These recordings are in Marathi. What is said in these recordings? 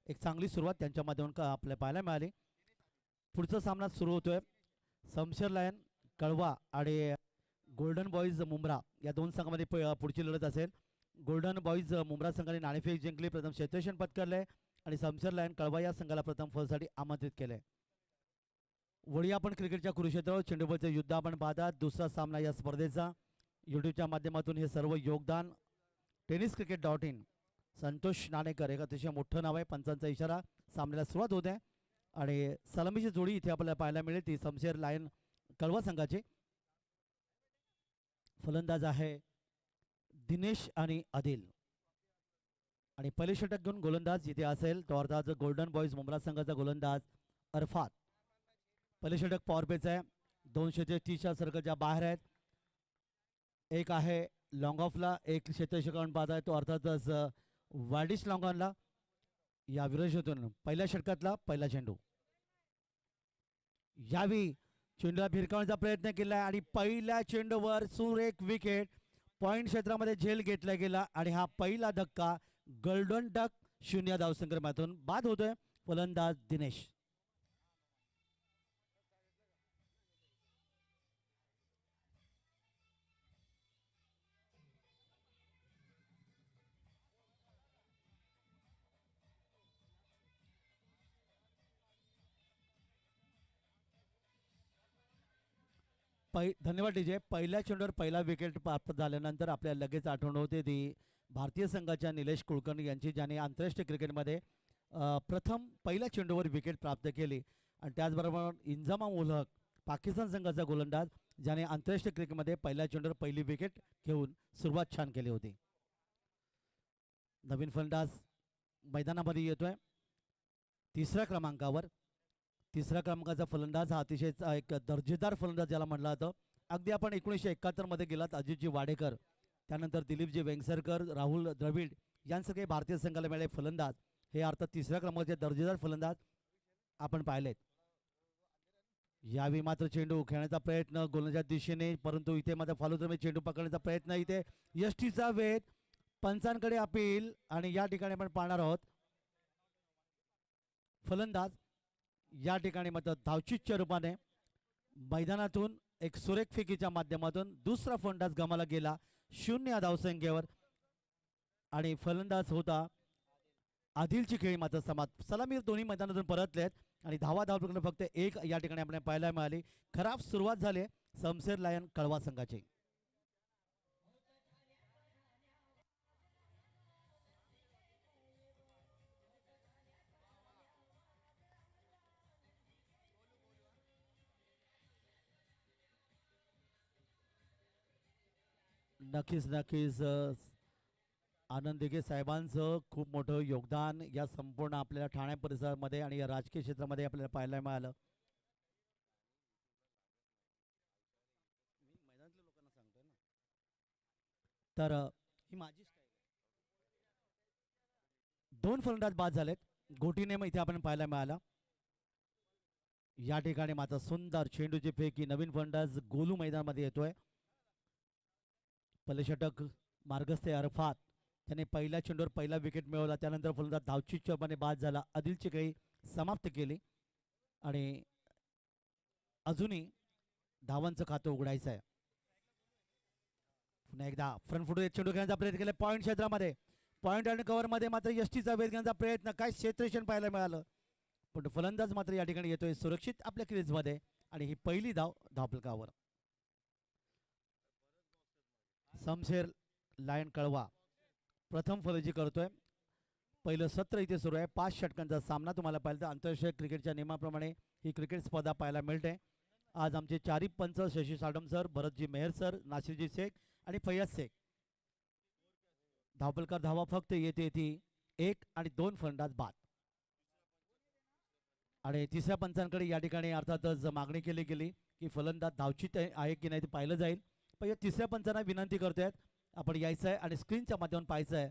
एक चांगली सुरुवात त्यांच्या माध्यमातून आपल्याला पाहायला मिळाली. पुढचा सामना सुरू होतोय. शमशेर लायन कळवा आणि गोल्डन बॉईज मुंब्रा या दोन संघामध्ये पुढची लढत असेल. गोल्डन बॉईज मुंब्रा संघाने नाणेफेक जिंकली, प्रथम क्षेत्ररक्षण पत्करले आणि शमशेर लायन कळवा या संघाला प्रथम फलसाठी आमंत्रित केले. वळी आपण क्रिकेटच्या कुरुक्षेत्रावर चेंडूबॉलचे युद्ध आपण पाहतात. दुसरा सामना या स्पर्धेचा यूट्यूबच्या माध्यमातून हे सर्व योगदान tenniscricket.in संतोष नाणेकर एक अतिशय मोठं नाव आहे. पंचांचा इशारा, सामन्याला सुरुवात होते आणि सलामीची जोडी इथे आपल्याला पाहायला मिळेल ती शमशेर लायन कळवा संघाची. फलंदाज आहे दिनेश आणि आदिल आणि पहिले षटक घेऊन गोलंदाज इथे असेल तो अर्थात गोल्डन बॉईज मुंब्रा संघाचा गोलंदाज अरफात. पहिले षटक पॉवर प्लेचं आहे. 230 सर्कलच्या बाहेर आहेत. एक आहे लॉंग ऑफला, एक क्षेत्ररक्षण पाहत आहे तो अर्थातच वाडिश लॉंगॉनला. या विरोधातून पहिल्या षटकातला पहिला चेंडू, यावेळी चेंडूला भिरकावण्याचा प्रयत्न केला आणि पहिल्या चेंडूवर सुरेख विकेट. पॉइंट क्षेत्रामध्ये झेल घेतला गेला आणि हा पहिला धक्का गोल्डन डक 0 धावसंक्रमातून बाद होतोय. फलंदाज दिनेश. धन्यवाद डीजे. पहिल्या चेंडूवर पहिला विकेट प्राप्त झाल्यानंतर आपल्याला लगेच आठवण होते ती भारतीय संघाच्या निलेश कुलकर्णी यांची, ज्याने आंतरराष्ट्रीय क्रिकेटमध्ये प्रथम पहिल्या चेंडूवर विकेट प्राप्त केली. आणि त्याचबरोबर इंजामाम उल हक पाकिस्तान संघाचा गोलंदाज, ज्याने आंतरराष्ट्रीय क्रिकेटमध्ये पहिल्या चेंडूवर पहिली विकेट घेऊन सुरुवात छान केली होती. नवीन फलंदाज मैदानामध्ये येतोय तिसऱ्या क्रमांकावर. तिसऱ्या क्रमांकाचा फलंदाज हा अतिशय एक दर्जेदार फलंदाज ज्याला म्हटलं जातं. अगदी आपण 1971 मध्ये गेलात अजितजी वाडेकर, त्यानंतर दिलीपजी वेंगसरकर, राहुल द्रविड यांसारखे भारतीय संघाला मिळाले फलंदाज हे अर्थात तिसऱ्या क्रमांकाचे दर्जेदार फलंदाज आपण पाहिलेत. यावेळी मात्र चेंडू खेळण्याचा प्रयत्न गोलंदाजाच्या दिशेने, परंतु इथे मात्र फॉलोमध्ये चेंडू पकडण्याचा प्रयत्न. इथे यष्टीचा वेध, पंचांकडे अपील आणि या ठिकाणी आपण पाहणार आहोत फलंदाज या ठिकाणी मात्र धावचीच्या रूपाने मैदानातून एक सुरेख फेकीच्या माध्यमातून दुसरा फलंदाज गमाला गेला 0 धावसंख्येवर आणि फलंदाज होता आदिलची खेळी मात्र समाप्त. सलामीर दोन्ही मैदानातून परतलेत आणि धाव फक्त एक या ठिकाणी आपल्याला पाहायला मिळाली. खराब सुरुवात झाली शमशेर लायन कळवा संघाची. नक्कीच नक्कीच आनंद दिघे साहेबांचं खूप मोठं योगदान या संपूर्ण आपल्याला ठाणे परिसरामध्ये आणि या राजकीय क्षेत्रामध्ये आपल्याला पाहायला मिळालं. तर ही माझी दोन फलंदाज बाद झालेत. गोटीने इथे आपण पाहायला मिळाला. या ठिकाणी मात्र सुंदर चेंडूची फेकी नवीन फलंदाज गोलू मैदानामध्ये येतोय. पहिले षटक मार्गस्थ अरफात, त्याने पहिल्या चेंडूवर पहिला विकेट मिळवला. त्यानंतर फलंदाज धावचीत चौकाने बाद झाला, आदिलची काही समाप्त केली आणि अजूनही धावांचं खातं उघडायचं आहे. पुन्हा एकदा फ्रंट फुट चेंडू खेळण्याचा प्रयत्न केला पॉईंट क्षेत्रामध्ये. पॉईंट आणि कव्हरमध्ये मात्र यष्टीचा वेध घेण्याचा प्रयत्न, काय क्षेत्ररक्षण पाहायला मिळालं, पण फलंदाज मात्र या ठिकाणी येतोय सुरक्षित आपल्या क्रीजमध्ये आणि ही पहिली धाव धावफलकावर. शमशेर लायन कळवा प्रथम फलंदाजी करतोय. पहिलं सत्र इथे सुरू आहे. 5 षटकांचा सामना तुम्हाला पाहिलं तर आंतरराष्ट्रीय क्रिकेटच्या नियमाप्रमाणे ही क्रिकेट स्पर्धा पाहायला मिळते. आज आमचे चारी पंच शशी साडम सर, भरतजी मेहर सर, नासिरजी शेख आणि फैयाज शेख. धावफलकार धावा फक्त येते ती 1 आणि 2 फलंदाज बाद. आणि तिसऱ्या पंचांकडे या ठिकाणी अर्थातच मागणी केली गेली की फलंदाज धावचीत आहे की नाही ते पाहिलं जाईल. पण या तिसऱ्या पंचांना विनंती करतोय आपण यायचं आहे आणि स्क्रीनच्या माध्यमातून पाहायचं आहे.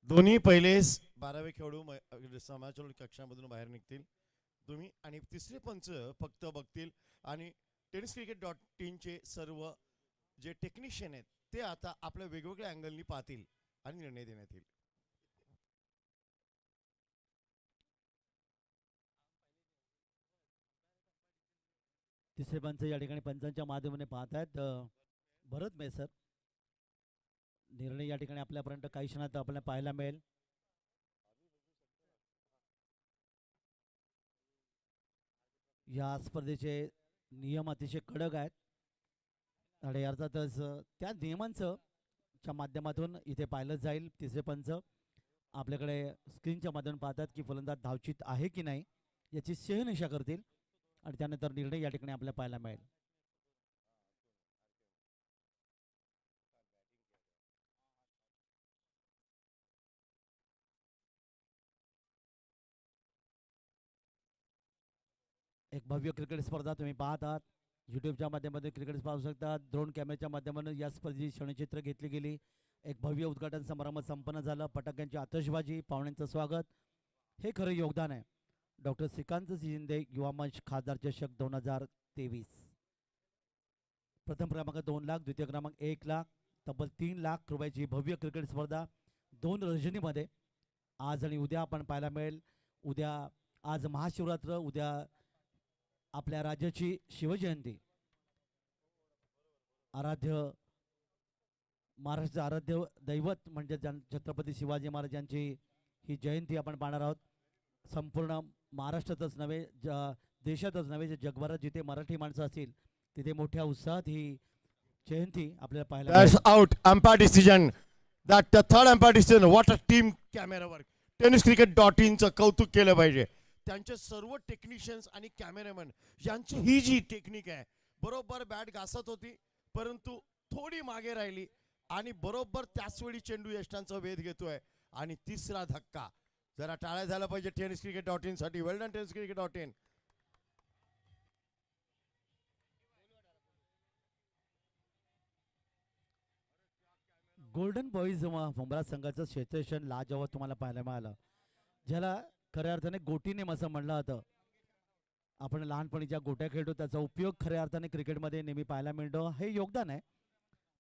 दोन्ही पहिलेच 12वे खेळाडू समाजोल कक्षामधून बाहेर निघतील तुम्ही आणि तिसरे पंच फक्त बघतील आणि tenniscricket.in चे सर्व जे टेक्निशियन आहेत ते आता आपल्या वेगवेगळ्या अँगलनी पाहतील आणि निर्णय देण्यात येईल. तिसरे पंच या ठिकाणी पंचांच्या माध्यमाने पाहत आहेत भरत मेसर. निर्णय या ठिकाणी आपल्यापर्यंत काही क्षणात आपल्याला पाहायला मिळेल. या स्पर्धेचे नियम अतिशय कडक आहेत आणि अर्थातच त्या नियमांचं च्या माध्यमातून इथे पाहिलं जाईल. तिसरे पंच आपल्याकडे स्क्रीनच्या माध्यमातून पाहतात की फलंदाज धावचित आहे की नाही याची शहनिशा करतील आणि त्यानंतर निर्णय या ठिकाणी आपल्याला पाहायला मिळेल. एक भव्य क्रिकेट स्पर्धा तुम्ही पाहत आहात. यूट्यूबच्या माध्यमातून क्रिकेट पाहू शकता. ड्रोन कॅमेऱ्याच्या माध्यमातून या स्पर्धेची क्षणचित्र घेतली गेली. एक भव्य उद्घाटन समारंभ संपन्न झाला. पटाक्यांची आतषबाजी, पाहुण्यांचं स्वागत, हे खरं योगदान आहे. डॉक्टर श्रीकांत शिंदे युवा मंच खासदार चषक 2023. प्रथम क्रमांक 2 लाख, द्वितीय क्रमांक 1 लाख, तब्बल 3 लाख रुपयाची भव्य क्रिकेट स्पर्धा 2 रजनीमध्ये आज आणि उद्या आपण पाहायला मिळेल. आज महाशिवरात्र, उद्या आपल्या राज्याची शिवजयंती. महाराष्ट्राचं आराध्य दैवत म्हणजे छत्रपती शिवाजी महाराजांची ही जयंती आपण पाहणार आहोत. संपूर्ण महाराष्ट्रातच नव्हे, देशातच नव्हे, जगभरात जिथे मराठी माणसं असतील तिथे मोठ्या उत्साहात ही जयंती आपल्याला पाहायला That's out. Umpire decision. That the third umpire decision. What a team camera work. tenniscricket.in चं कौतुक केलं पाहिजे. त्यांचे सर्व टेक्निशियन्स आणि कॅमेरामॅन यांची ही जी टेक्निक आहे, बरोबर बॅट घासत होती परंतु थोडी मागे राहिली आणि बरोबर त्याच वेळी चेंडू यष्टांचा वेध घेतोय. आणि तिसरा धक्का, जरा टाळ्या झाला पाहिजे tenniscricket.in साठी. Well done tenniscricket.in. Golden boys Mumbra संघाचं क्षेत्ररक्षण लाजवाब तुम्हाला पाहायला मिळालं, ज्याला खऱ्या अर्थाने गोटीनेम असं म्हणलं जातं. आपण लहानपणी ज्या गोट्या खेळतो त्याचा उपयोग खऱ्या अर्थाने क्रिकेटमध्ये नेहमी पाहायला मिळतो, हे योगदान आहे.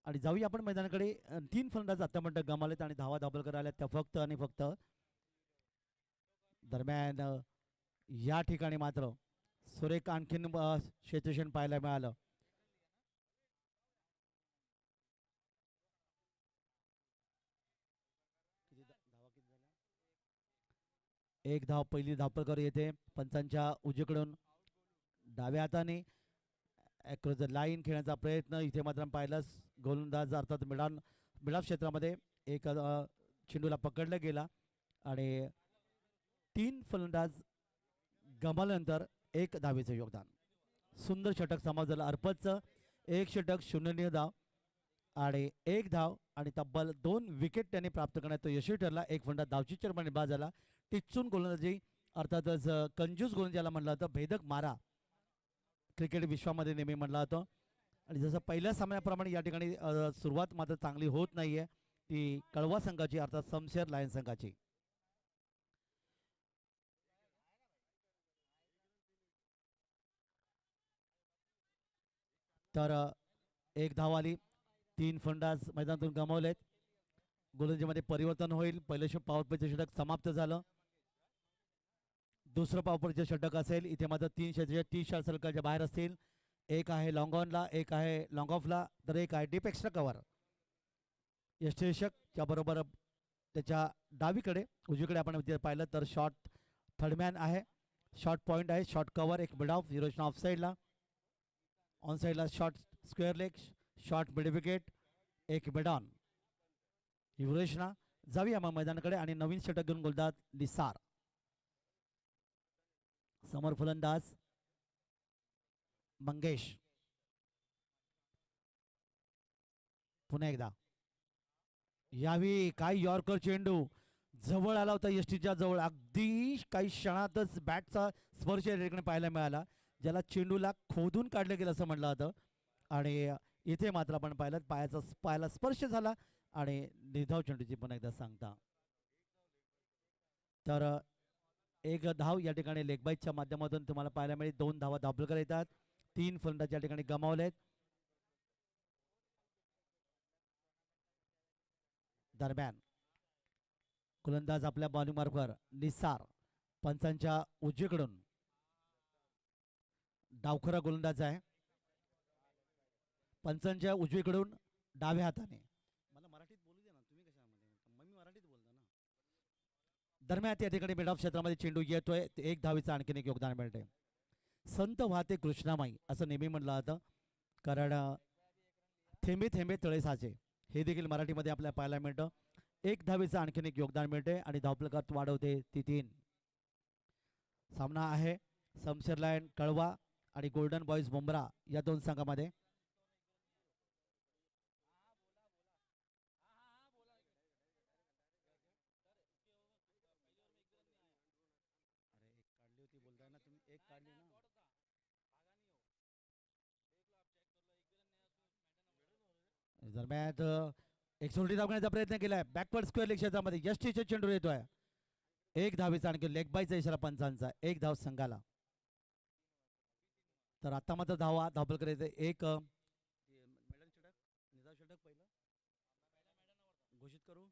आणि जाऊया आपण मैदानाकडे. 3 फलंदाज आतापर्यंत गमावलेत आणि धावा दाबल करायला त्या फक्त आणि फक्त. दरम्यान या ठिकाणी मात्र सुरेख आणखीन क्षेत्ररक्षण पाहायला मिळालं. एक धाव पहिली धावपळकर येते पंचांच्या उजवीकडून डाव्या हाताने अक्रॉस द लाईन खेळण्याचा प्रयत्न. इथे मात्र पाहिलास गोलंदाज अर्थात मिडाफ क्षेत्रामध्ये एक चेंडूला पकडला गेला आणि 3 फलंदाज गमावल्यानंतर 1 धावेचं योगदान. सुंदर षटक समाप्त झालं. अर्पतचं 1 षटक 0 धाव आणि 1 धाव आणि तब्बल 2 विकेट त्यांनी प्राप्त करण्यात यशस्वी ठरला. 1 फलंदाज धावचीचरपणे बाद झाला. टिच्चून गोलंदाजी, अर्थातच कंजूस गोलंदाज ज्याला म्हणलं जातं, भेदक मारा क्रिकेट विश्वामध्ये नेहमी म्हणलं जातं. आणि जसं पहिल्या सामन्याप्रमाणे या ठिकाणी सुरुवात मात्र चांगली होत नाहीये ती कळवा संघाची, अर्थात समशेर लायन संघाची. तर 1 धाव आली. 3 फलंदाज मैदानातून गमावलेत. गोलंदाजीमध्ये परिवर्तन होईल. पहिलं पॉवर प्लेचं षटक समाप्त झालं. दुसरं पॉवर प्लेचं षटक असेल. इथे मात्र 3 षटक 30 शॉट सर्कलच्या बाहेर असतील. एक आहे लॉंग ऑनला, एक आहे लॉंग ऑफला, तर एक आहे डीप एक्स्ट्रा कव्हर. यष्टेषकच्या बरोबर त्याच्या डावीकडे उजवीकडे आपण पाहिलं तर शॉर्ट थर्डमॅन आहे, शॉर्ट पॉईंट आहे, शॉर्ट कव्हर, एक मिड ऑफ, युरोशन ऑफ साईडला, ऑन साईडला short square leg, short mid wicket, एक मिड ऑन युवरेशना. जाऊया मग मैदानाकडे आणि नवीन षटक घेऊन गोलंदाज निसार. समोर फलंदाज मंगेश. पुन्हा एकदा यावी काय यॉर्कर चेंडू जवळ आला होता, यष्टीच्या जवळ. अगदी काही क्षणातच बॅटचा स्पर्श या ठिकाणी पाहायला मिळाला, ज्याला चेंडूला खोदून काढलं गेलं असं म्हटलं जातं. आणि इथे मात्र आपण पाहिलं पायाला स्पर्श झाला आणि निधाव चेंडूची पण एकदा सांगता. तर 1 धाव या ठिकाणी लेगबाईच्या माध्यमातून तुम्हाला पाहायला मिळेल. 2 धावा दाभोलकर येतात. 3 फलंदाज या ठिकाणी गमावलेत. दरम्यान गोलंदाज आपल्या बॉलिंग मार्फर निसार. पंचांच्या उजवीकडून डावखरा गोलंदाज आहे. पंचांच्या उजवीकडून डाव्या हाताने. मला मराठीत बोलू दे ना, तुम्ही कशामध्ये मी मराठीत बोलतो ना. दरम्यान त्या ठिकाणी मिड ऑफ क्षेत्रामध्ये चेंडू येतोय, एक धावीचं आणखीन एक योगदान मिळते. संत वाहते कृष्णामाई असं नेहमी म्हणलं जातं, कारण थेंबे थेंबे तळे साचे हे देखील मराठीमध्ये आपल्याला पाहायला मिळतं. एक धावीचं आणखीन एक योगदान मिळते आणि धावफलकात वाढवते ती 3. सामना आहे शमशेर लायन कळवा आणि गोल्डन बॉईज मुंब्रा या दोन संघामध्ये. दरम्यान एक सोल्टी दाबण्याचा प्रयत्न केलाय बॅकवर्ड स्क्वेअर लेग क्षेत्रामध्ये. यष्टीचे चेंडू येतोय. एक धावीचा आणखी लेग बायचा इशारा पंचांचा. एक धाव संघाला. तर आता मात्र धावा धावपल करायचं एक घोषित करू.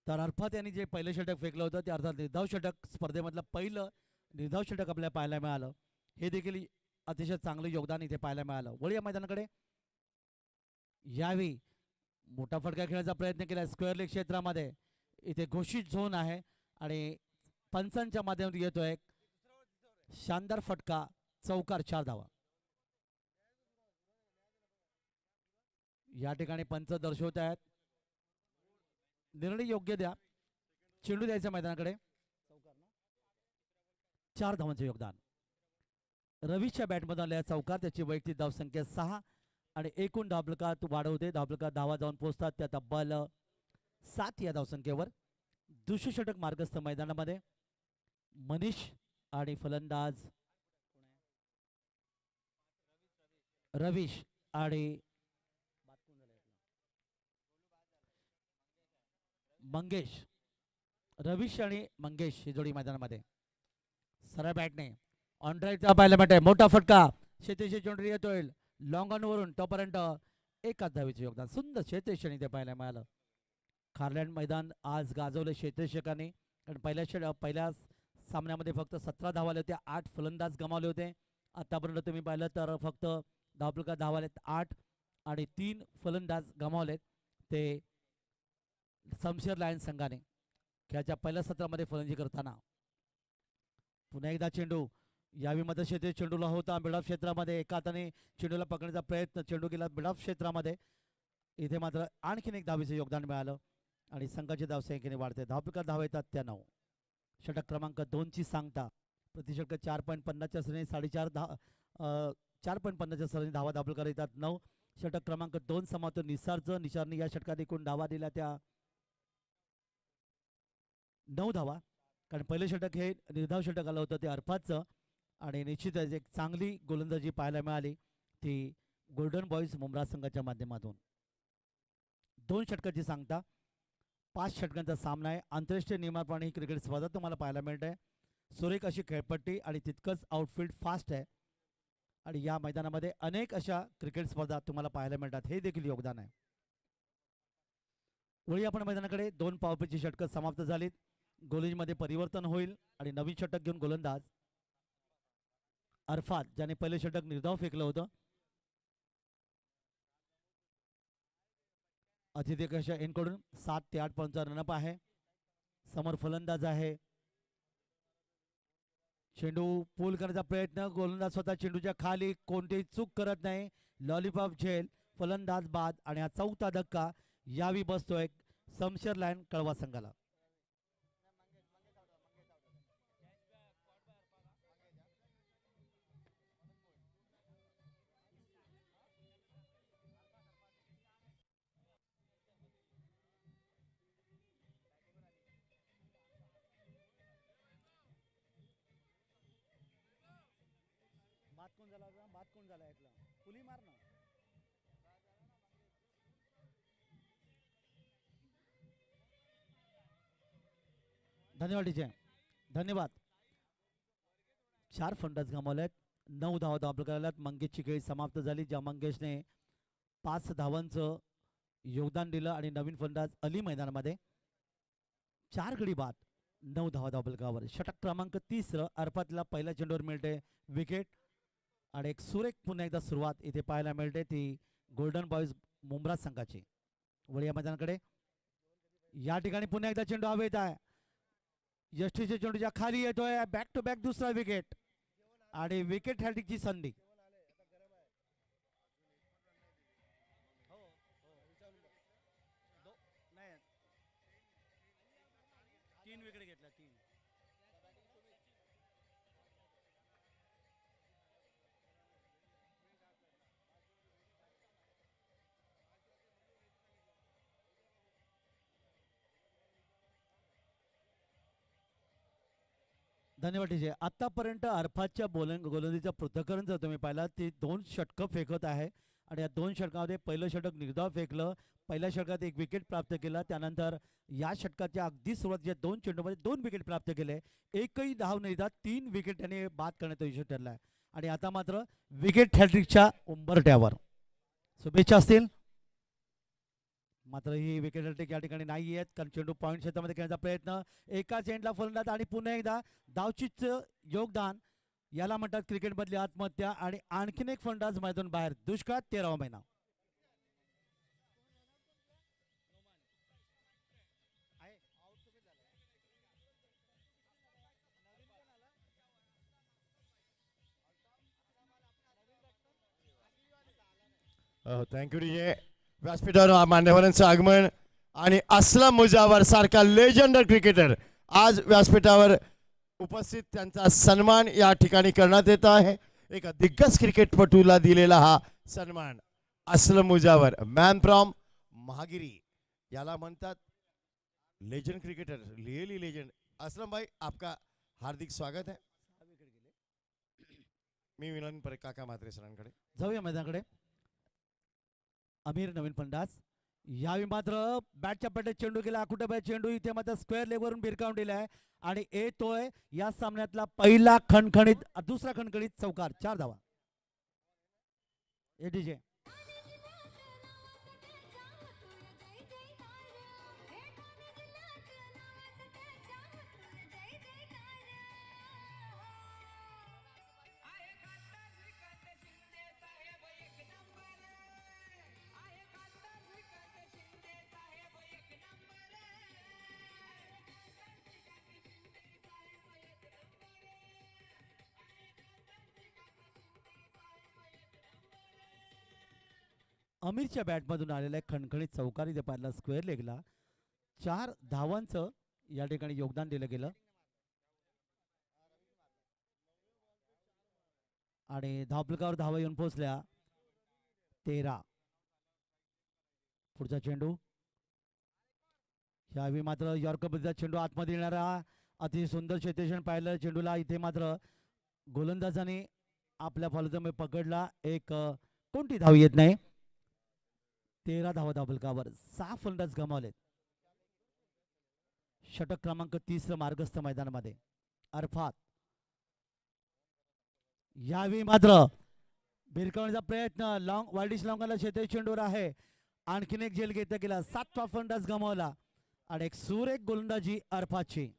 तर अर्थात यांनी जे पहिलं षटक फेकलं होतं ते अर्थात निर्धाव षटक स्पर्धेमधलं पहिलं निर्धाव षटक आपल्याला पाहायला मिळालं. हे देखील अतिशय चांगलं योगदान इथे पाहायला मिळालं. वळूया मैदानाकडे. यावेळी मोठा फटका खेळण्याचा प्रयत्न केला स्क्वेअर लेग क्षेत्रामध्ये. इथे घोषित झोन आहे आणि पंचांच्या माध्यमातून येतोय शानदार फटका. चौकार 4 धावा. या ठिकाणी पंच दर्शवत आहेत निर्णय योग्य द्या. चेंडू द्यायचा मैदानाकडे. 4 धावांचे योगदान. रवीच्या बॅटमधून आलेला चौकार. त्याची वैयक्तिक धावसंख्या 6 आणि एकूण धावफलकात वाढवते. धावफलकात धावा जाऊन पोहोचतात त्या तब्बल 7 या धावसंख्येवर. दुसरे षटक मार्गस्थ मैदानामध्ये मनीष आणि फलंदाज रवीश आणि मंगेश. रवीश आणि मंगेश ही जोडी मैदानामध्ये. सरळ बॅटने ऑन ड्राईव्हचा पाहायला मिळतंय. मोठा फटका शेतेशी चेंडू येतोय लॉंग ऑन वरून तोपर्यंत एकाच धावेचे योगदान. सुंदर शेतेश इथे पाहायला मिळालं. खारलँड मैदान आज गाजवलं शेतेशकांनी, कारण पहिल्या सामन्यामध्ये फक्त 17 धावा आले होते. 8 फलंदाज गमावले होते. आतापर्यंत तुम्ही पाहिलं तर फक्त धावफलकात धावा आलेत 8 आणि 3 फलंदाज गमावलेत. ते शमशेर लायन संघाने खेळाच्या पहिल्या सत्रामध्ये फलंदाजी करताना. पुन्हा एकदा चेंडू यावी मध्ये शेते चेंडूला होता मिड ऑफ क्षेत्रामध्ये. एका हाताने चेंडूला पकडण्याचा प्रयत्न. चेंडू गेला मिड ऑफ क्षेत्रामध्ये. इथे मात्र आणखीन एक धावेचे योगदान मिळालं आणि संघाची धावसंख्येने वाढते. धावफलकात धावा येतात त्या 9. षटक क्रमांक 2 ची सांगता. प्रतिषटक 4.50च्या सरीने 4.50च्या सरीने धावा धावफलकात येतात 9. षटक क्रमांक 2 समाप्त. निसारने या षटकात एकूण धावा दिल्या त्या 9 धावा. कारण पहिले षटक हे निर्धाव षटक आलं होतं ते अरफातचं आणि निश्चितच एक चांगली गोलंदाजी पाहायला मिळाली ती गोल्डन बॉईज मुंब्रा संघाच्या माध्यमातून. 2 षटकाची सांगता. 5 षटकांचा सामना आहे. आंतरराष्ट्रीय नियमाप्रमाणे ही क्रिकेट स्पर्धा तुम्हाला पाहायला मिळते. सुरेख अशी खेळपट्टी आणि तितकंच आउटफील्ड फास्ट आहे आणि या मैदानामध्ये अनेक अशा क्रिकेट स्पर्धा तुम्हाला पाहायला मिळतात. हे देखील योगदान आहे. वळी आपण मैदानाकडे. 2 पॉवरप्लेची षटकं समाप्त झालीत. गोलंदाजीमध्ये परिवर्तन होईल आणि नवीन षटक घेऊन गोलंदाज अरफात ज्याने पहिले षटक निर्धाव फेकलं होतं. अतिथी कशा एनकडून 7 ते 8 पॉईंटचा रनअप आहे. समोर फलंदाज आहे. चेंडू पूल करण्याचा प्रयत्न. गोलंदाज स्वतः चेंडूच्या खाली कोणतीही चूक करत नाही. लॉलीपॉप झेल. फलंदाज बाद आणि हा 4था धक्का यावी बसतोय शमशेर लायन कळवा संघाला. बात कोण झाला इथला पुली मार ना. धन्यवाद टीचे. धन्यवाद. 4 फलंदाज गमावलेत. 9 धावा धावफलकात. मंगेशची खेळी समाप्त झाली. ज्या मंगेशने 5 धावांचं योगदान दिलं आणि नवीन फलंदाज अली मैदानामध्ये. 4 गडी बाद 9 धावा धावफलकावर. षटक क्रमांक 30 अरफातला पहिल्या चेंडूवर मिळते विकेट आणि एक सुरेख पुन्हा एकदा सुरुवात इथे पाहायला मिळते ती गोल्डन बॉईज मुंब्रा संघाची. वळी या मैदानाकडे या ठिकाणी पुन्हा एकदा चेंडू हवेत आहे. यष्टीच्या चेंडूच्या खाली येतोय. बॅक टू बॅक दुसरा विकेट आणि विकेट हॅट्रिकची संधी. तीन विकेट घेतल्या. तीन धन्यवाद टीजे. आतापर्यंत अरफातच्या गोलंदाजीचं पृथक्करण जर तुम्ही पाहिलं ते 2 षटकं फेकत आहे आणि या 2 षटकामध्ये पहिलं षटक निर्धाव फेकलं. पहिल्या षटकात 1 विकेट प्राप्त केला. त्यानंतर या षटकाच्या अगदी सुरुवातीच्या 2 चेंडूमध्ये 2 विकेट प्राप्त केले. एकही धाव नाही जात. 3 विकेट त्याने बाद करण्यात यश ठरला आहे आणि आता मात्र विकेट हॅट्रिकच्या उंबरठ्यावर. शुभेच्छा असतील. मात्र ही विकेट हॅट्रिक या ठिकाणी नाही आहेत कारण चेंडू पॉईंट क्षेत्रामध्ये खेळण्याचा प्रयत्न. एका चेंडूला फलंदाज आणि पुन्हा एकदा धावचीच योगदान. याला म्हणतात क्रिकेटमधली आत्महत्या आणि आणखीन एक फलंदाज मैदान बाहेर. दुष्काळ 13वा महिना. Thank you DJ. व्यासपीठावर मान्यवरांचं आगमन आणि असलम मुजावर सारखा लेजंडर क्रिकेटर आज व्यासपीठावर उपस्थित. त्यांचा सन्मान या ठिकाणी करण्यात येत आहे. एका दिग्गज क्रिकेटपटूला दिलेला हा सन्मान असलम मुजावर, मॅन फ्रॉम महागिरी. याला म्हणतात legend cricketer, really legend. Aslam भाई, आपका हार्दिक स्वागत है. मी विनंती काका म्हात्रे सरांकडे जाऊया मैदानाकडे. अमीर नवीन फलंदाज. यावेळी मात्र बॅटच्या पेट्यात चेंडू गेला. कुठे चेंडू इथे मात्र स्क्वेअर लेगवरून भिरकावून दिलाय आणि येतोय या सामन्यातला पहिला खणखणीत दुसरा खणखणीत चौकार. 4 धावा. एडीजे अमीरच्या बॅटमधून आलेला एक खणखणीत चौकार इथे पाहिला स्क्वेअर लेगला. 4 धावांचं या ठिकाणी योगदान दिलं गेलं आणि धावफलकावर धावा येऊन पोहोचल्या 13. पुढचा चेंडू. यावेळी मात्र यॉर्करचा चेंडू आतमध्ये येणारा अतिशय सुंदर क्षेत्ररक्षण पाहिलं. चेंडूला इथे मात्र गोलंदाजाने आपल्या फलंदाजाने पकडला. एक कोणती धाव येत नाही. 13 धावा धावफलकावर. 6 फलंदाज गमावलेत. षटक क्रमांक 30 मार्गस्थ मैदानामध्ये अरफात. यावेळी मात्र भिरकावण्याचा प्रयत्न. लॉंग वाईडिश लॉंगला क्षेत्र चेंडूवर आहे. आणखीन एक झेल घेतला गेला. 7वा फलंदाज गमावला आणि एक सुरेख गोलंदाजी अरफातची.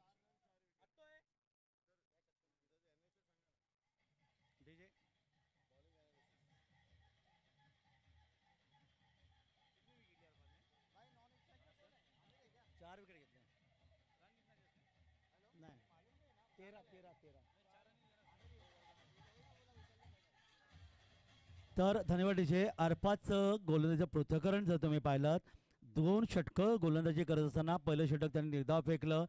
तर धन्यवाद डीजे. अरफातचं गोलंदाजीचं पृथक्करण जर तुम्ही पाहिलं 2 षटकं गोलंदाजी करत असताना पहिलं षटक त्यांनी निर्धाव फेकलं.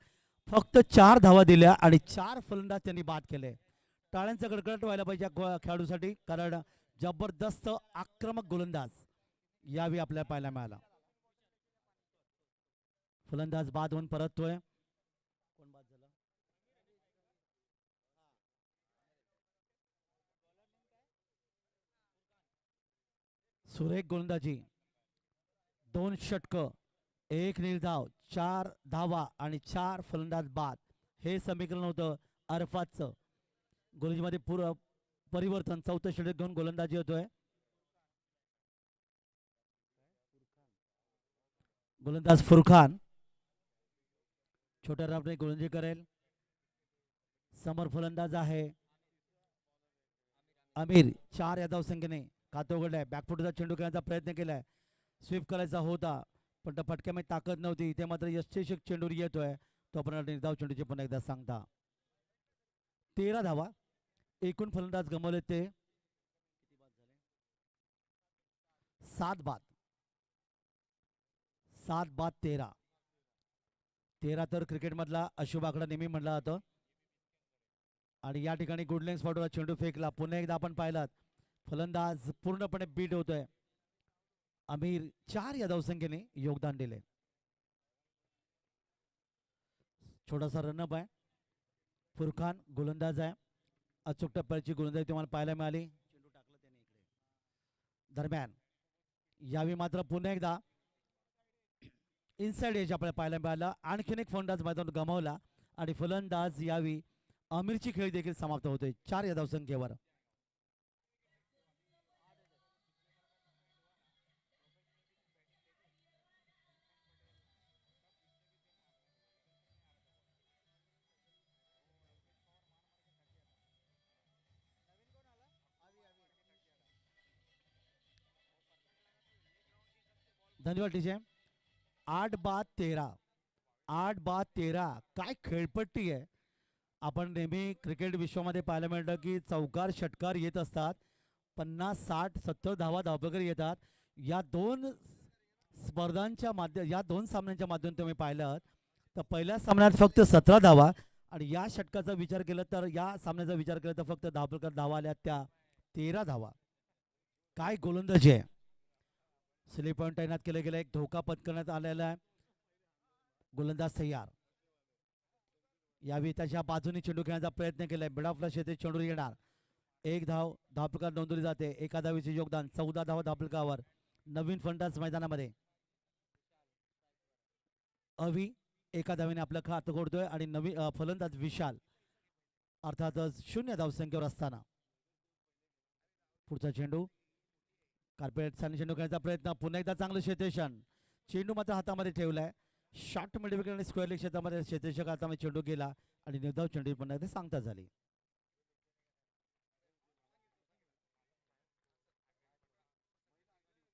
फक्त 4 धावा दिल्या आणि 4 फलंदाज त्यांनी बाद केले. टाळ्यांचा कडकडाट व्हायला पाहिजे खेळाडूसाठी कारण जबरदस्त आक्रमक गोलंदाज यावेळी आपल्याला पाहायला मिळाला. फलंदाज बाद होऊन परततोय. कोण बाद झाला? सुरेख गोलंदाजी. 2 षटकं, 1 निर्धाव, 4 धावा आणि 4 फलंदाज बाद. हे समीकरण होतं अरफातचं. गोलंदाजीमध्ये परिवर्तन. 4थं षटक घेऊन गोलंदाजी होतोय. गोलंदाज फुरखान छोट्या राबने गोलंदाजी करेल. समोर फलंदाज आहे अमीर 4 या धावसंख्येने खातं उघडलंय. बॅकफुटचा चेंडू खेळण्याचा प्रयत्न केलाय. स्वीप करायचा होता पण त्या फटक्यामध्ये ताकद नव्हती. इथे मात्र यष्टीशक चेंडूवर येतोय. तोपर्यंत निर्धाव चेंडूची पुन्हा एकदा सांगता. 13 धावा. एकूण फलंदाज गमावले ते 7 बाद. 7 बाद 13. 13 तर क्रिकेटमधला अशुभ आकडा नेहमी म्हणला जातो. आणि या ठिकाणी गुडलेन्स स्पॉटवर चेंडू फेकला. पुन्हा एकदा आपण पाहिलात फलंदाज पूर्णपणे बीट होतोय. अमीर 4 या धावसंख्येने योगदान दिले. छोटासा रनअप आहे. फुरखान गोलंदाज आहे. अचूक टप्प्याची गोलंदाजी तुम्हाला पाहायला मिळाली. चेंडू टाकला त्याने इकडे. दरम्यान यावेळी मात्र पुन्हा एकदा इनसाइड एज आपल्याला पाहायला मिळाला. आणखीन एक फलंदाज मैदान गमावला आणि फलंदाज यावेळी अमीरची खेळी देखील समाप्त होते 4 या धावसंख्येवर. धन्यवाद टीचे. 8 बाद 13. 8 बाद 13. काय खेळपट्टी आहे. आपण नेहमी क्रिकेट विश्वामध्ये पाहायला मिळतं की चौकार षटकार येत असतात. 50 60 70 धावा धावपकर येतात. या दोन स्पर्धांच्या या दोन सामन्यांच्या माध्यमातून तुम्ही पाहिलं तर पहिल्या सामन्यात फक्त 17 धावा आणि या षटकाचा विचार केला तर या सामन्याचा विचार केला तर फक्त धावपकर धावा आल्या त्या 13 धावा. काय गोलंदाजी आहे. स्लिप पॉईंट तैनात केले गेले. एक धोका पत्करण्यात आलेला आहे. गोलंदाज तयार. यावेळी त्याच्या बाजूने चेंडू खेळण्याचा प्रयत्न केलाय. बिडाफला शेते चेंडू येणार. एक धाव धावपकार नोंदवली जाते. एका धावीचे योगदान 14 धावा धावपकावर. नवीन फलंदाज मैदानामध्ये अवी एका धावेने आपलं खातं कोडतोय आणि नवीन फलंदाज विशाल अर्थातच 0 धावसंख्येवर असताना पुढचा चेंडू कार्पेट साने चेंडू खेळण्याचा प्रयत्न. पुन्हा एकदा चांगलं शेतेशन. चेंडू मात्र हातामध्ये ठेवलाय. शॉर्ट मिडविकेट आणि स्क्वेअर लेग क्षेत्रामध्ये शेतेशक हातामध्ये चेंडू गेला आणि निर्धाव चेंडू पुन्हा एकदा सांगता झाली.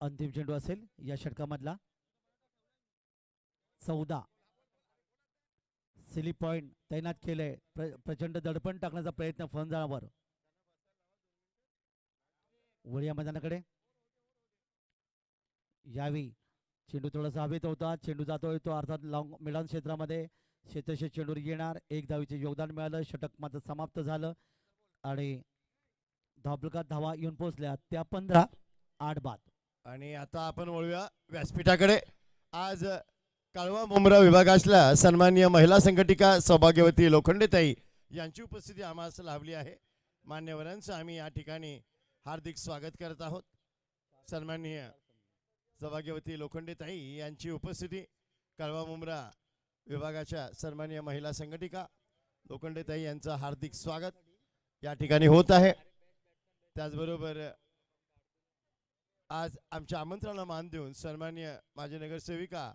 अंतिम चेंडू असेल या षटकामधला. 14. स्लिप पॉइंट तैनात केले. प्रचंड दडपण टाकण्याचा प्रयत्न फलंदाजावर. वळिया मैदानाकडे यावी चेंडू थोडासा हवेत होता. चेंडू जातोय तो अर्थात लॉंग मिडॉन क्षेत्रामध्ये शेतशे चेंडूवर येणार. एक धावीचे योगदान मिळालं. षटक मात्र समाप्त झालं आणि धावपकात धावा येऊन पोहोचल्या त्या 15. 8 बाद. आणि आता आपण वळूया व्यासपीठाकडे. आज काळवा मुंब्रा विभागातल्या सन्माननीय महिला संघटिका सौभाग्यवती लोखंडेताई यांची उपस्थिती आम्हाला लाभली आहे. मान्यवरांचं आम्ही या ठिकाणी हार्दिक स्वागत करत आहोत. सन्माननीय सौभाग्यवती लोखंडेताई यांची उपस्थिती काळवा मुंब्रा विभागाच्या सन्माननीय महिला संघटिका लोखंडेताई यांचं हार्दिक स्वागत या ठिकाणी होत आहे. त्याचबरोबर आज आमच्या आमंत्रणाला मान देऊन सन्माननीय माजी नगरसेविका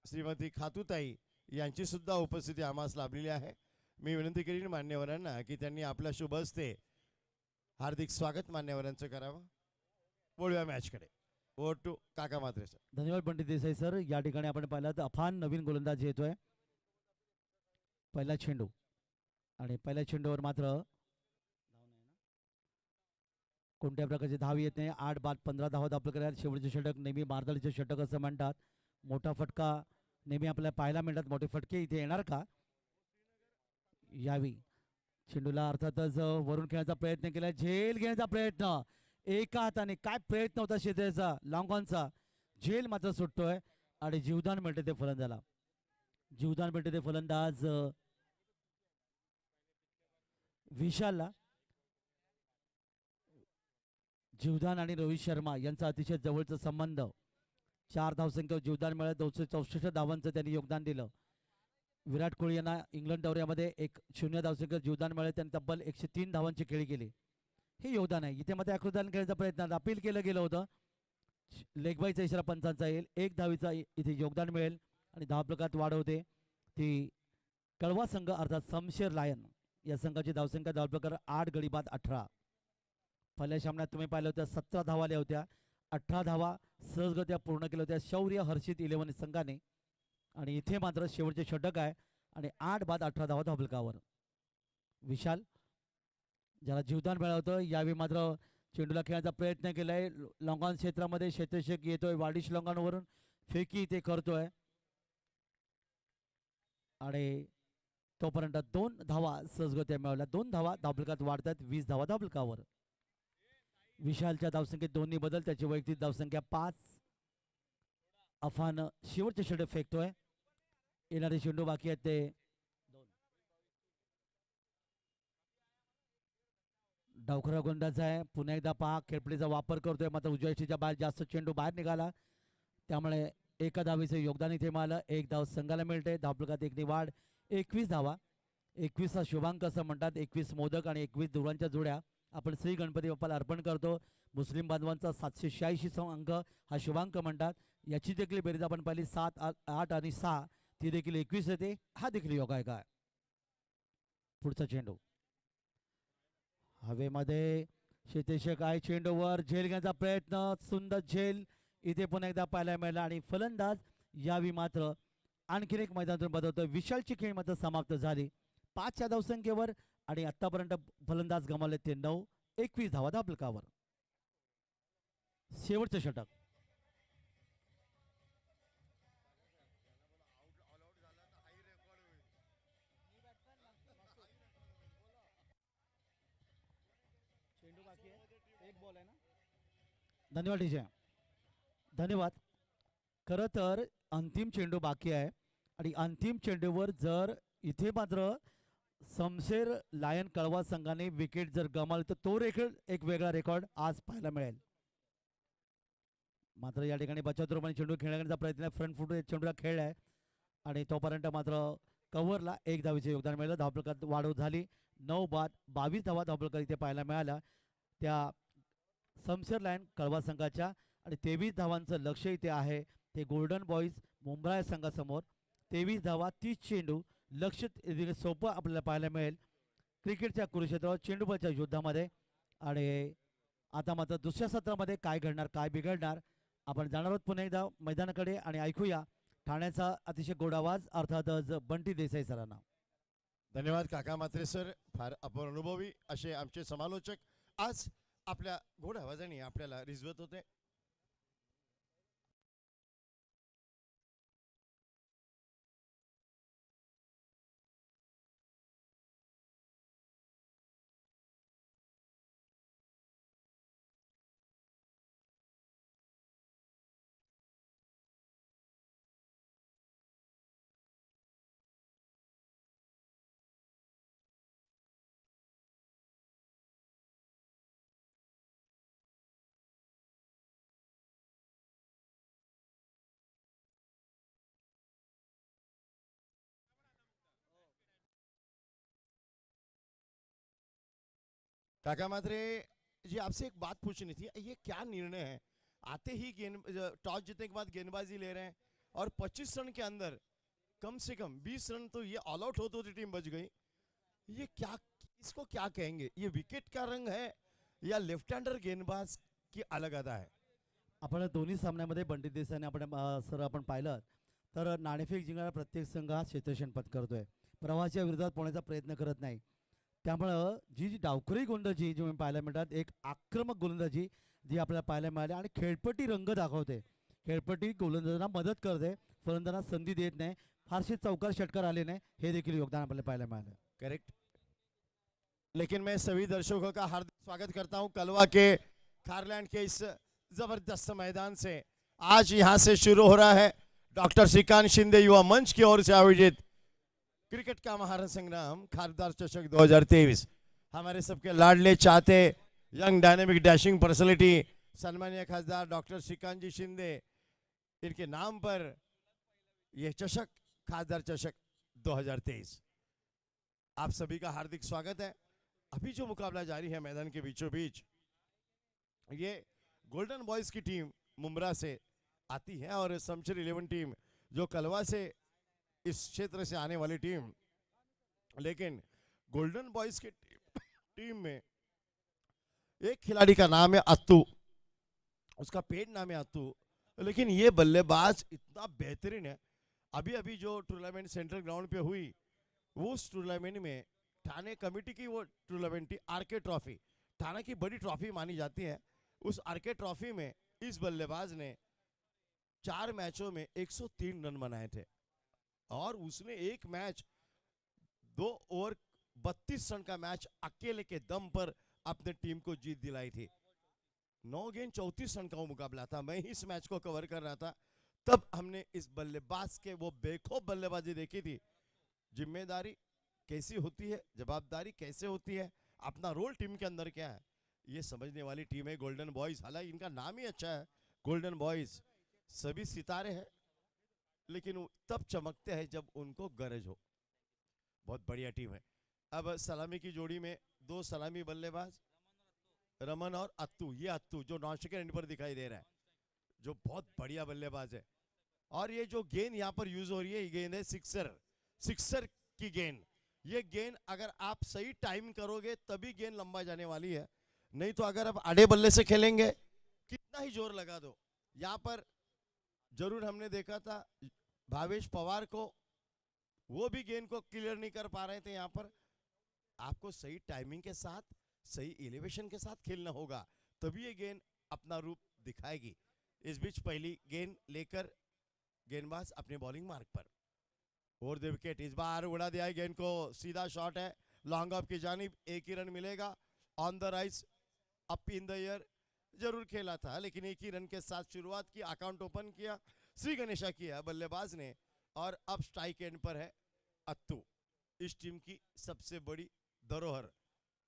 श्रीमती खातूताई यांची सुद्धा उपस्थिती आम्हास लाभलेली आहे. मी विनंती करीन मान्यवरांना की त्यांनी आपल्या शुभ हस्ते हार्दिक स्वागत मान्यवरांचं करावं. बोलूया मॅचकडे. ओव्हर टू काका म्हात्रे सर. धन्यवाद पंडित देसाई सर. या ठिकाणी आपण पाहिलं तर अफान नवीन गोलंदाज येतोय. पहिला चेंडू आणि पहिल्या चेंडूवर मात्र कोणत्या प्रकारची धाव येत नाही. 8 बाद 15 धावा धावपकर. शेवटचे षटक नेहमी मारदळीचे षटक असं म्हणतात. मोठा फटका नेहमी आपल्याला पाहायला मिळतात. मोठे फटके इथे येणार का. यावी चेंडूला अर्थातच वरून खेळण्याचा प्रयत्न केला. झेल घेण्याचा प्रयत्न एका हाताने. काय प्रयत्न होता शेतीचा लॉंग ऑनचा. झेल मात्र सुटतोय आणि जीवदान मिळते ते फलंदाजाला. जीवदान मिळते ते फलंदाज विशालला. जीवदान आणि रोहित शर्मा यांचा अतिशय जवळचा संबंध. 4 धावसंख्येवर जीवदान मिळालं. 264 धावांचं त्यांनी योगदान दिलं. विराट कोहली यांना इंग्लंड दौऱ्यामध्ये 0 धावसंख्येवर जीवदान मिळालं. त्यांनी तब्बल 103 धावांची खेळी केली. हे योगदान आहे. इथे मध्ये आकृदान खेळण्याचा प्रयत्न अपील केलं गेलं होतं. लेगबाईचा इशारा पंचांचा येईल. 1 धावीचा इथे योगदान मिळेल आणि धावपकात वाढ होते. ती कळवा संघ अर्थात शमशेर लायन या संघाची धावसंख्या धावप्रकार 8 गडी बाद 18. पहिल्या सामन्यात तुम्ही पाहिलं होत्या 17 धावा आल्या होत्या, 18 धावा सहजगत्या पूर्ण केल्या होत्या शौर्य हर्षित 11 संघाने. आणि इथे मात्र शेवटचे षटक आहे आणि 8 बाद 18 धावा धावफलकावर. विशाल ज्याला जीवदान मिळवतं यावेळी मात्र चेंडूला खेळण्याचा प्रयत्न केलाय. लॉंगॉन क्षेत्रामध्ये क्षेत्ररक्षक येतोय वाडिश लॉंगॉनवरून, फेकी ते करतोय आणि तोपर्यंत 2 धावा सहजगत्या मिळवल्या. 2 धावा धावफलकात वाढतात, 20 धावा धावफलकावर. विशालच्या धावसंख्येत दोन्ही बदल, त्याची वैयक्तिक धावसंख्या 5. अफान शेवटचे षटक फेकतोय. येणारे चेंडू बाकी आहेत ते डावखरा गोंडाचा आहे. पुन्हा एकदा पहा खेळपडीचा वापर करतोय, मात्र उजव्या यष्टीच्या बाहेर जास्त चेंडू बाहेर निघाला, त्यामुळे एका धावेचं योगदान इथे मिळालं. 1 धाव संघाला मिळते. धावफलकात 1 वाढ, 21 धावा. 21 हा शुभांक असं म्हणतात. 21 मोदक आणि 21 दुरांच्या जोड्या आपण श्री गणपती बाप्पाला अर्पण करतो. मुस्लिम बांधवांचा 786 अंक हा शुभांक म्हणतात. याची देखील बेरीज आपण पाहिली 7, 8 आणि 6, ती देखील 21 येते. हा देखील योगायोग आहे. पुढचा चेंडू हवेमध्ये, शेतेशक आहे चेंडूवर, झेल घेण्याचा प्रयत्न, सुंदर झेल इथे पुन्हा एकदा पाहायला मिळाला. आणि फलंदाज यावी मात्र आणखीन एक मैदानातून बदलतोय. विशालची खेळ मात्र समाप्त झाली 5 धावसंख्येवर आणि आतापर्यंत फलंदाज गमावले ते 9. 21 धावा धावफलकावर. शेवटचं षटक धन्यवाद डीजे, धन्यवाद. खरं तर अंतिम चेंडू बाकी आहे आणि अंतिम चेंडूवर जर इथे मात्र समशेर लायन कळवा संघाने विकेट जर गमावली तर तो रेकॉर्ड एक वेगळा रेकॉर्ड आज पाहायला मिळेल. मात्र या ठिकाणी बचाव रूपाने चेंडू खेळण्याचा प्रयत्न फ्रंट फुट चेंडूला खेळलाय आणि तोपर्यंत मात्र कव्हरला 1 धावेचे योगदान मिळालं. धावफलकात वाढ झाली. 9 बाद 22 धावा धावफलकात इथे पाहायला मिळाला त्या समशेर लायन कळवा संघाच्या. आणि 23 धावांचं लक्ष इथे आहे ते गोल्डन बॉईज मुंब्रा या संघासमोर. 23 धावा 30 चेंडू, लक्ष सोपं आपल्याला पाहायला मिळेल क्रिकेटच्या कुरुक्षेत्रावर चेंडूबाच्या युद्धामध्ये. आणि आता मात्र दुसऱ्या सत्रामध्ये काय घडणार काय बिघडणार आपण जाणार आहोत पुन्हा एकदा मैदानाकडे आणि ऐकूया ठाण्याचा अतिशय गोड आवाज अर्थातच बंटी देसाई सरांना. धन्यवाद काका म्हात्रे सर, फार अपर अनुभवी असे आमचे समालोचक आज आपल्या गोड आवाजाने आपल्याला रिझवत होते. काका म्हात्रे जी, आपसे एक बात पूछनी थी, ये क्या निर्णय है? आते ही गेंद टॉस जीतने के बाद गेंदबाजी ले रहे हैं और 25 रन के अंदर कम से कम 20 रन तो ये ऑल आउट होते होते टीम बच गई. ये क्या, इसको क्या कहेंगे? ये विकेट का रंग है या लेफ्ट हँडर गेंदबाज की अलग अदा है? आपण दोन्ही सामन्यामध्ये बंटी देसाईने आपण पाहिलं तर नाणेफेक जिंकणारा प्रत्येक संघ हा क्षेत्ररक्षण पत्करतोय, प्रवाहाच्या विरोधात पोहण्याचा प्रयत्न करत नाही. त्यामुळं जी डावखुरी गोलंदाजी जी पाहायला मिळतात, एक आक्रमक गोलंदाजी जी आपल्याला पाहायला मिळाली आणि खेळपट्टी रंग दाखवते. खेळपट्टी गोलंदाजांना मदत करते, फलंदाजांना संधी देत नाही, फारसे चौकार षटकार आले नाही, हे देखील योगदान आपल्याला पाहायला मिळालं. करेक्ट. लेकिन मैं सभी दर्शकों का हार्दिक स्वागत करता हूं कलवा के खारलैंड के इस जबरदस्त मैदान से. आज यहां से शुरू हो रहा है डॉक्टर श्रीकांत शिंदे युवा मंच की ओर से आयोजित क्रिकेट का महारथ संग्राम खासदार चषक 2023. हमारे सबके लाडले चाहते यंग डायनेमिक डैशिंग पर्सनैलिटी सम्मानीय खासदार डॉक्टर श्रीकांत जी शिंदे, इनके नाम पर यह चषक खासदार चषक 2023. आप सभी का हार्दिक स्वागत है. अभी जो मुकाबला जारी है मैदान के बीचों बीच, ये गोल्डन बॉयज की टीम मुंब्रा से आती है और शमशेर 11 टीम जो कलवा से इस क्षेत्र से आने वाली टीम. लेकिन गोल्डन बॉयज के टीम में एक खिलाड़ी का नाम है अत्तू, उसका पेड नाम है अत्तू, लेकिन ये बल्लेबाज इतना बेहतरीन है। अभी अभी जो टूर्नामेंट सेंट्रल ग्राउंड पे हुई, वो उस टूर्नामेंट में ठाणे कमेटी की वो टूर्नामेंट थी, आरके ट्रॉफी, ठाणे की बड़ी ट्रॉफी मानी जाती है। उस आरके ट्रॉफी में इस बल्लेबाज ने 4 मैचों में 103 रन बनाए थे और उसने एक मैच 2 ओवर 32 रन का मैच अकेले के दम पर अपने टीम को जीत दिलाई थी। 9 गेंद 34 रन का वो मुकाबला था। मैं ही इस मैच को कवर कर रहा था, तब हमने इस बल्लेबाज के वो बेखौफ बल्लेबाजी देखी थी। जिम्मेदारी कैसी होती है, जवाबदारी कैसे होती है, अपना रोल टीम के अंदर क्या है, ये समझने वाली टीम है गोल्डन बॉयज। हालांकि इनका नाम ही अच्छा है, गोल्डन बॉयज। सभी सितारे हैं, लेकिन वो तब चमकते हैं जब उनको गरज हो। बहुत बढ़िया टीम है। अब सलामी की जोड़ी में 2 सलामी बल्लेबाज, रमन और अत्तू। ये अत्तू जो नॉन स्ट्राइकर एंड पर दिखाई दे रहा है, जो बहुत बढ़िया बल्लेबाज है। और ये जो गेंद यहाँ पर यूज हो रही है, ये गेंद है सिक्सर की गेंद। ये गेंद अगर आप सही टाइम करोगे तभी गेंद लंबा जाने वाली है, नहीं तो अगर आप आड़े बल्ले से खेलेंगे, कितना ही जोर लगा दो। यहाँ पर जरूर हमने देखा था भावेश पवार को, वो भी गेंद को क्लियर नहीं कर पा रहे थे। यहाँ पर आपको सही टाइमिंग के साथ, सही एलिवेशन के साथ खेलना होगा, तभी ये गेंद अपना रूप दिखाएगी। इस बीच पहली गेंद लेकर गेंदबाज अपने बॉलिंग मार्क पर, ओवर द विकेट। इस बार उड़ा दिया गेंद को, सीधा शॉट है लॉन्ग ऑफ की जानिब, एक ही रन मिलेगा। On the rise, up in the air जरूर खेला था, लेकिन एक ही रन के साथ शुरुआत की, अकाउंट ओपन किया, श्री गणेशा किया बल्लेबाज ने। और अब स्ट्राइक एंड पर है अत्तू, इस टीम की सबसे बड़ी धरोहर।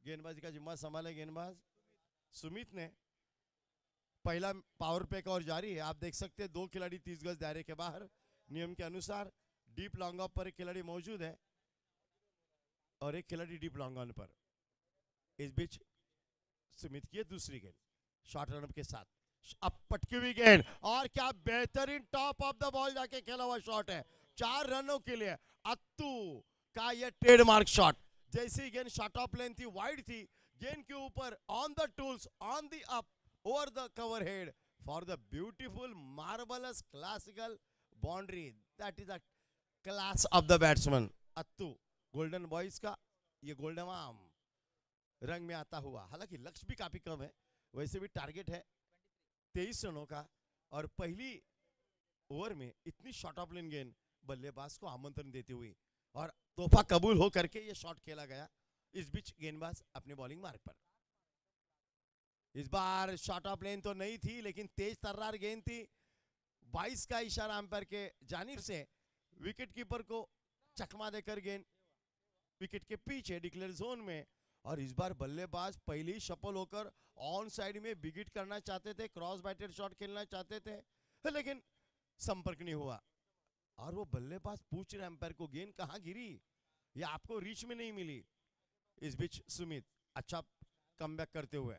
गेंदबाजी का जिम्मा संभाले गेंदबाज सुमित ने। पहला पावर प्ले का और जारी है। आप देख सकते हैं 2 खिलाड़ी 30 गज दायरे के बाहर, नियम के अनुसार। डीप लॉन्ग ऑफ पर एक खिलाड़ी मौजूद है और एक खिलाड़ी deep long on per. Is beach Sumit की दूसरी गेंद शॉर्ट रन के साथ, अब पटकी हुई गेंद, और क्या बेहतरीन टॉप ऑफ द बॉल जाके खेला हुआ शॉट है 4 रनों के लिए। अत्तू का ये ट्रेडमार्क शॉट, जैसी गेंद शॉट ऑफ लेंथ थी, वाइड थी, गेंद के ऊपर on the tools, on the up, over the cover head for the beautiful marvellous classical boundary. That is a class of the batsman Attu. Golden boys का ये गोल्डन आर्म रंग में आता हुआ। हालांकि लक्ष्य भी काफी कम है, वैसे भी टारगेट है 23 रनों का, और पहली ओवर में इतनी शॉर्ट ऑफ लेन गेंद बल्लेबाज को आमंत्रण देती हुई, और तोहफा कबूल हो करके ये शॉट खेला गया। इस बीच गेंदबाज अपने बॉलिंग मार्क पर। इस बार शॉर्ट ऑफ लेन तो नहीं थी, लेकिन तेज तर्रार गेंद थी। 22 का इशारा अंपायर के जानिब से विकेट कीपर को चकमा देकर गेंद विकेट के पीछे डिक्लेयर जोन में। और इस बार बल्लेबाज पहले ही सफल होकर ऑन साइड में विकेट करना चाहते थे, क्रॉस बैटेड शॉट खेलना चाहते थे, लेकिन संपर्क नहीं हुआ। और वो बल्लेबाज पूछ रहे अंपायर को गेंद कहां गिरी, या आपको रीच में नहीं मिली। इस बीच सुमित अच्छा कमबैक करते हुए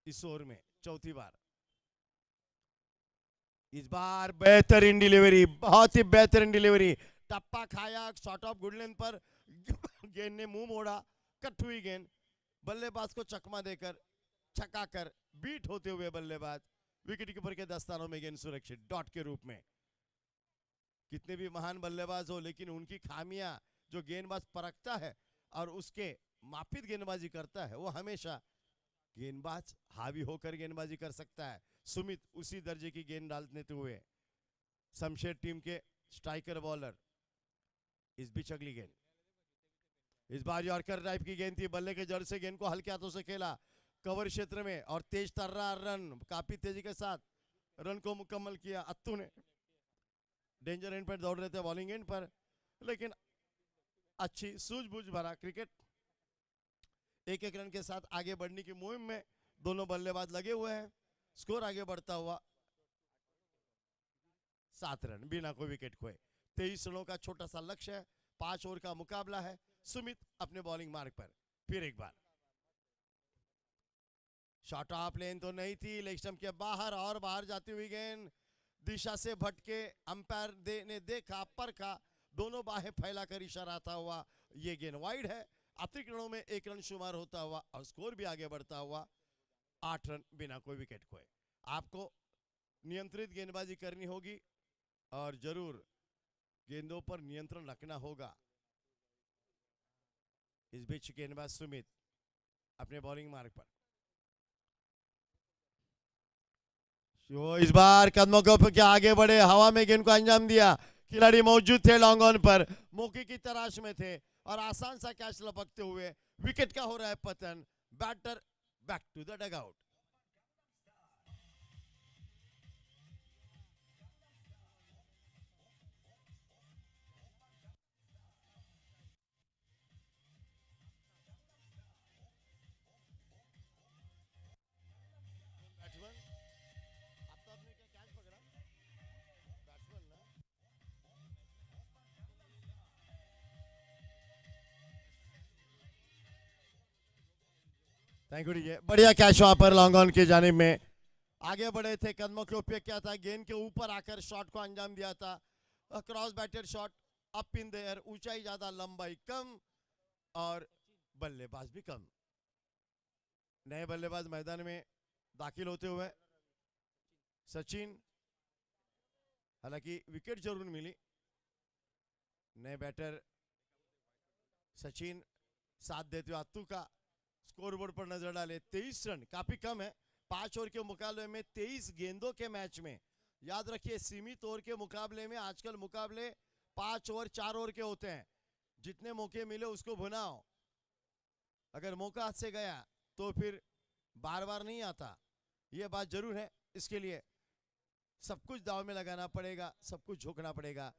इस ओवर में चौथी बार। इस बार बेहतरीन डिलीवरी, बहुत ही बेहतरीन डिलीवरी, टप्पा खाया, शॉट ऑफ गुड लेंथ पर गेंद ने मुंह मोड़ा, कट हुई गेंद, बल्लेबाज को चकमा देकर छका कर बीट होते हुए बल्लेबाज विकेट कीपर के दस्तानों में गेंद सुरक्षित डॉट के रूप में। कितने भी महान बल्लेबाज हो, लेकिन उनकी खामियां जो गेंदबाज परखता है और उसके मापित गेंदबाजी करता है, वो हमेशा गेंदबाज हावी होकर गेंदबाजी कर सकता है। सुमित उसी दर्जे की गेंद डालते हुए, शमशेर टीम के स्ट्राइकर बॉलर। इस बीच अगली गेंद, इस बार यॉर्कर टाइप की गेंद थी, बल्ले के जड़ से गेंद को हल्के हाथों से खेला कवर क्षेत्र में, और तेज तर्रार रन, काफी तेजी के साथ रन को मुकम्मल किया अत्तू ने। डेंजर एंड पर दौड़ रहे थे बॉलिंग एंड पर, लेकिन अच्छी सूझबूझ भरा क्रिकेट, एक एक रन के साथ आगे बढ़ने की मुहिम में दोनों बल्लेबाज लगे हुए हैं। स्कोर आगे बढ़ता हुआ 7 रन बिना कोई विकेट खोए। 23 रनों का छोटा सा लक्ष्य है, 5 ओवर का मुकाबला है। सुमित अपने बॉलिंग मार्ग पर, फिर एक बार शॉट ऑफ लेन तो नहीं थी, लेग स्टंप के बाहर, और बाहर जाती हुई गेंद दिशा से भटके, अंपायर ने देखा, परखा, दोनों बाहें फैलाकर इशारा आता हुआ, ये गेंद वाइड है। अतिरिक्त रनों में 1 रन शुमार होता हुआ और स्कोर भी आगे बढ़ता हुआ 8 रन बिना कोई विकेट खोए। आपको नियंत्रित गेंदबाजी करनी होगी और जरूर गेंदों पर नियंत्रण रखना होगा। इस बीच गेंदबाज सुमित अपने बॉलिंग मार्ग पर, जो इस बार कदमों के ऊपर आगे बढ़े, हवा में गेंद को अंजाम दिया। खिलाड़ी मौजूद थे लॉन्ग ऑन पर, मौके की तलाश में थे और आसान सा कैच लपकते हुए विकेट का हो रहा है पतन। Batter back to the dugout. Thank you DJ, बढ़िया कैच वहां पर लॉन्ग ऑन की जानिब में। आगे बढ़े थे, कदमों के ऊपर क्या था, गेंद के ऊपर आकर शॉट को अंजाम दिया था। Cross batted shot, up in the air, ऊंचाई ज्यादा लंबाई कम और बल्लेबाज भी कम। नए बल्लेबाज मैदान में दाखिल होते हुए सचिन, हालांकि विकेट जरूर मिली। नए बैटर सचिन साथ देते हुए अत्तू का स्कोरबोर्ड पर नजर डाले। 23 रन काफी कम है 5 ओवर के मुकाबले में, 23 गेंदों के मैच में। याद रखिए सीमित ओवर के मुकाबले में आजकल मुकाबले 5 ओवर 4 ओवर के होते हैं। जितने मौके मिले उसको भुनाओ, अगर मौका हाथ से गया तो फिर बार बार नहीं आता, यह बात जरूर है। इसके लिए सब कुछ दाव में लगाना पड़ेगा, सब कुछ झोंकना पड़ेगा।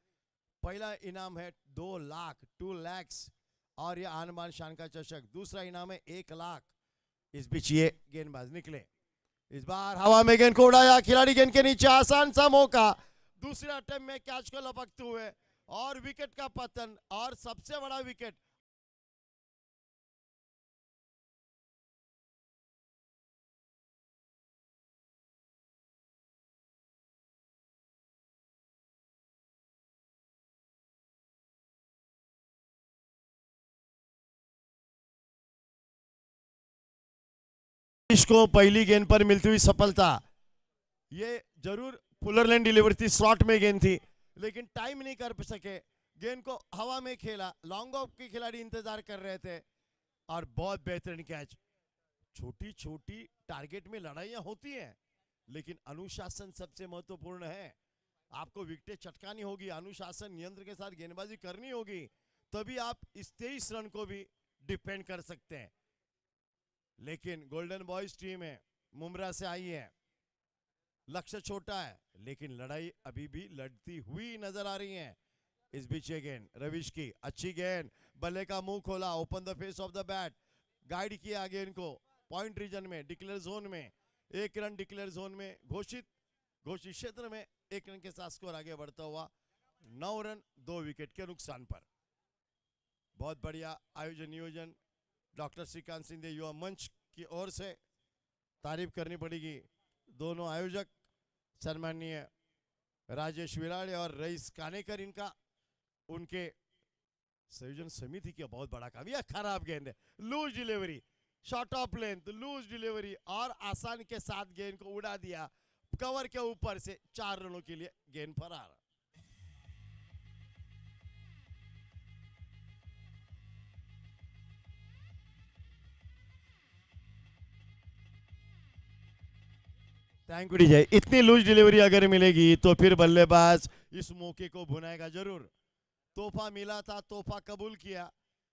पहला इनाम है 2 लाख 2 lakhs और ये आन बान शान का चषक। दूसरा इनाम है 1 लाख। इस बीच ये गेंदबाज निकले, इस बार हवा में गेंद को उड़ाया, खिलाड़ी गेंद के नीचे, आसान सा मौका। दूसरे अटेम्प्ट में कैच को लपकते हुए और विकेट का पतन, और सबसे बड़ा विकेट को पहली गेंद पर मिलती हुई सफलता। ये जरूर फुलर लेन डिलीवरी थी, स्लॉट में गेंद थी, लेकिन टाइम नहीं कर सके। गेंद को हवा में खेला, लॉन्ग ऑफ के खिलाड़ी इंतजार कर रहे थे और बहुत बेहतरीन कैच। छोटी छोटी टारगेट में लड़ाइयां होती हैं, लेकिन अनुशासन सबसे महत्वपूर्ण है। आपको विकेट चटकानी होगी, अनुशासन नियंत्रण के साथ गेंदबाजी करनी होगी, तभी आप इस 23 रन को भी डिफेंड कर सकते हैं। लेकिन गोल्डन बॉयज टीम है, मुमरा से आई है, लक्ष्य छोटा है, लेकिन लड़ाई अभी भी लड़ती हुई नजर आ रही है। इस बीच ये गेंद रविश की अच्छी गेंद, बल्ले का मुंह खोला, open the face of the bat, guide किया गेंद को पॉइंट रीजन में, डिक्लेयर जोन में। 1 रन डिक्लेयर जोन में, घोषित क्षेत्र में 1 रन के साथ स्कोर आगे बढ़ता हुआ 9 रन 2 विकेट के नुकसान पर। बहुत बढ़िया आयोजन नियोजन डॉक्टर श्रीकांत सिंह युवा मंच की ओर से, तारीफ करनी पड़ेगी दोनों आयोजक सम्माननीय राजेश विराड़े और रईस कानेकर, इनका उनके संयोजन समिति की बहुत बड़ा काम। यह खराब गेंद है, loose delivery, short of length, loose delivery और आसान के साथ गेंद को उड़ा दिया कवर के ऊपर से। 4 रनों के लिए गेंद फरार। Thank you DJ. इतनी लूज डिलीवरी अगर मिलेगी तो फिर बल्लेबाज इस मौके को भुनाएगा जरूर। तोहफा मिला था, तोहफा कबूल किया,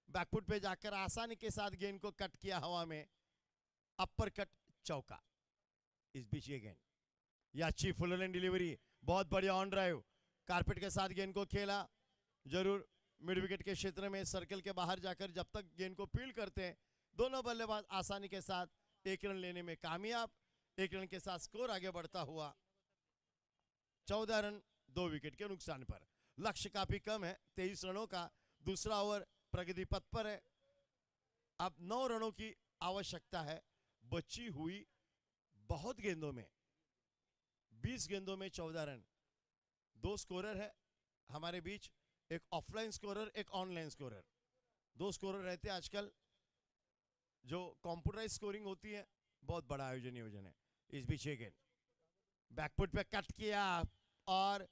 बैकफुट पे जाकर आसानी के साथ गेंद को कट किया हवा में, अपर कट चौका। इस बीच ये गेंद, ये अच्छी फुल लेन डिलीवरी, बहुत बढ़िया ऑन ड्राइव, कारपेट के साथ गेंद को खेला जरूर। मिड विकेट के क्षेत्र में सर्कल के बाहर जाकर जब तक गेंद को फील्ड करते हैं, दोनों बल्लेबाज आसानी के साथ 1 रन लेने में कामयाब। 1 रन के साथ स्कोर आगे बढ़ता हुआ 14 रन 2 विकेट के नुकसान पर। लक्ष्य काफी कम है 23 रनों का, दूसरा ओवर प्रगति पथ पर है। अब 9 रनों की आवश्यकता है बची हुई बहुत गेंदों में, 20 गेंदों में 14 रन। 2 स्कोरर है हमारे बीच, एक ऑफलाइन स्कोरर, एक ऑनलाइन स्कोरर। 2 स्कोरर रहते हैं आजकल। जो कंप्यूटराइज स्कोरिंग होती है, बहुत बड़ा आयोजन है। इस बीच गेंद बैकफुट पे कट किया और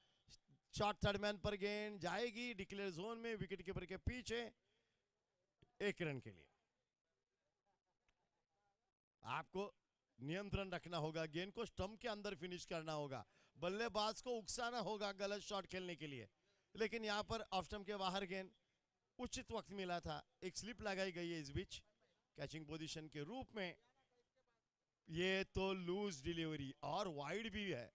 शॉट थर्ड मैन पर गेंद जाएगी डिक्लेयर जोन में, विकेट कीपर के पीछे। 1 रन के लिए आपको नियंत्रण रखना होगा, गेंद को स्टंप के अंदर फिनिश करना होगा, बल्लेबाज को उकसाना होगा गलत शॉट खेलने के लिए। लेकिन यहां पर ऑफ स्टंप के बाहर गेंद उचित वक्त मिला था, एक स्लिप लगाई गई है इस बीच कैचिंग पोजीशन के रूप में। ये तो लूज डिलीवरी और वाइड भी है,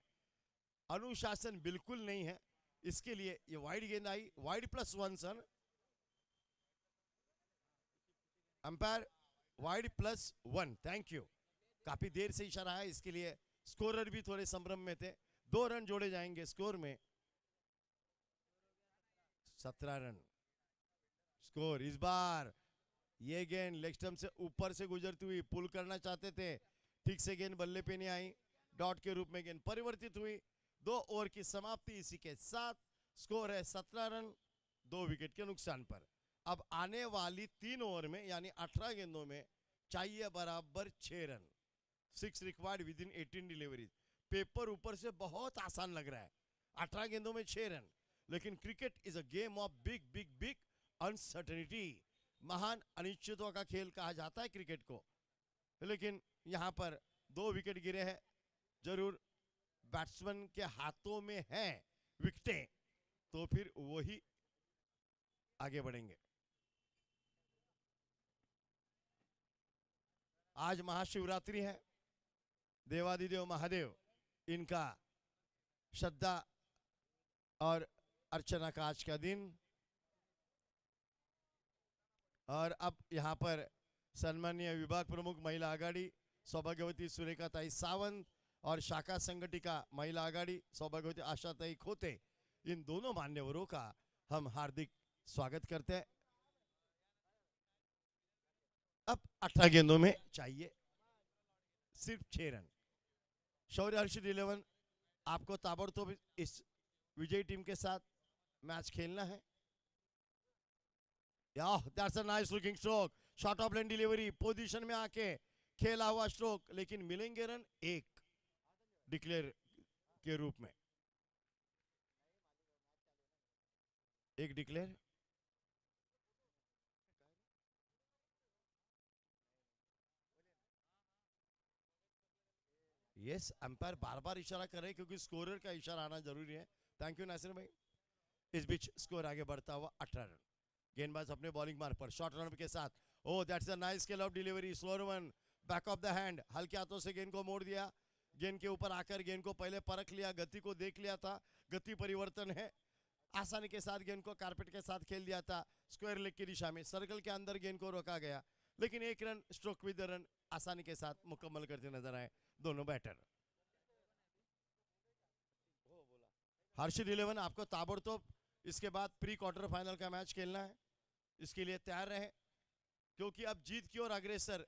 अनुशासन बिल्कुल नहीं है, इसके लिए ये वाइड गेंद आई, wide +1 sir. Umpire wide +1, thank you. काफी देर से इशारा है, इसके लिए स्कोरर भी थोड़े संभ्रम में थे। 2 रन जोड़े जाएंगे स्कोर में, 17 रन स्कोर। इस बार ये गेंद लेग स्टंप से ऊपर से गुजरती हुई पुल करना चाहते थे, ठीक से गेंद बल्ले पे नहीं आई, डॉट के रूप में गेंद परिवर्तित हुई। 2 ओवर की समाप्ति इसी के साथ, स्कोर है 17 रन 2 विकेट के नुकसान पर। अब आने वाली 3 ओवर में यानी 18 गेंदों में चाहिए बराबर 6 run, 6 required with in 18 deliveries. Paper ऊपर से बहुत आसान लग रहा है, 18 गेंदों में 6 रन, लेकिन cricket is a game of big big big uncertainty. महान अनिश्चितों का खेल कहा जाता है क्रिकेट को, लेकिन यहां पर 2 विकेट गिरे हैं, जरूर बैट्समैन के हाथों में है विकेटें, तो फिर वही आगे बढ़ेंगे। आज महाशिवरात्रि है, देवादिदेव महादेव इनका श्रद्धा और अर्चना का आज का दिन। और अब यहाँ पर सम्मानीय विभाग प्रमुख महिला आघाड़ी सौभाग्यवती सुरेखाताई सावंत और शाखा संगठिका महिला आघाड़ी सौभाग्यवती आशाताई खोते, इन दोनों मान्यवरों का हम हार्दिक स्वागत करते हैं। अब 18 गेंदों में चाहिए सिर्फ 6 रन। शौर्य हर्षित 11 आपको ताबड़तोड़ इस विजयी टीम के साथ मैच खेलना है। That's a nice looking stroke, short of lane delivery, position में आके खेला हुआ स्ट्रोक, लेकिन मिलेंगे रन 1 डिक्लेयर के रूप में, 1 डिक्लेयर। यस, अंपायर बार बार इशारा कर रहे हैं क्योंकि स्कोरर का इशारा आना जरूरी है। थैंक यू नासिर भाई। इस बीच स्कोर आगे बढ़ता हुआ 18 रन। गेंदबाज अपने बॉलिंग मार्क पर शॉर्ट रन के साथ, oh that's a nice scale of delivery, slower one, back of the hand, हल्के हाथों से गेंद को मोड़ दिया, गेंद के ऊपर आकर गेंद को पहले परख लिया, गति को देख लिया था, गति परिवर्तन है, आसानी के साथ गेंद को कारपेट के साथ खेल दिया था, स्क्वायर लेग की दिशा में सर्कल के अंदर गेंद को रोका गया, लेकिन 1 रन स्ट्रोक विद रन आसानी के साथ मुकम्मल करते नजर आए दोनों बैटर। हर्षित 11 आपको ताबड़तोड़ इसके बाद प्री क्वार्टर फाइनल का मैच खेलना है, इसके लिए तैयार रहे, क्योंकि अब जीत की ओर अग्रसर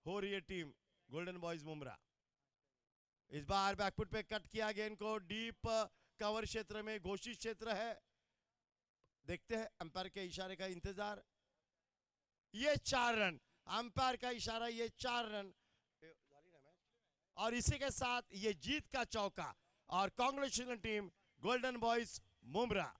हो रही है टीम गोल्डन बॉयज मुंब्रा। इस बार बैकफुट पे कट किया गेंद को, डीप कवर क्षेत्र में घोषित क्षेत्र है, देखते हैं अंपायर के इशारे का इंतजार। ये 4 रन, अंपायर का इशारा, ये 4 रन, और इसी के साथ ये जीत का चौका, और congratulation team golden boys Mumbra.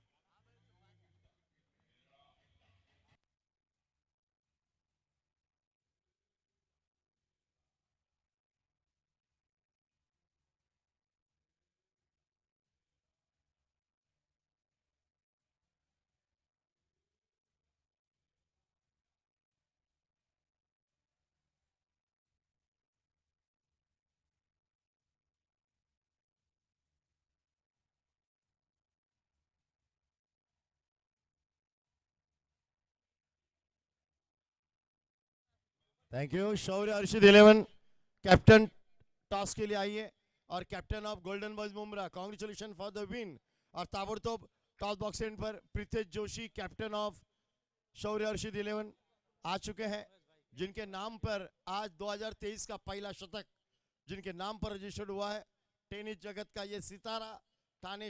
Thank you. शौर्य हर्षित 11 कैप्टन टॉस के लिए आइए, और captain of golden boys Mumbra, congratulation for the win. और ताबड़तोड़ toss box end per Pritesh Joshi captain of शौर्य हर्षित 11 आ चुके हैं, जिनके नाम पर आज 2023 का पहला शतक जिनके नाम पर रजिस्टर्ड हुआ है। टेनिस जगत का ये सितारा ठाणे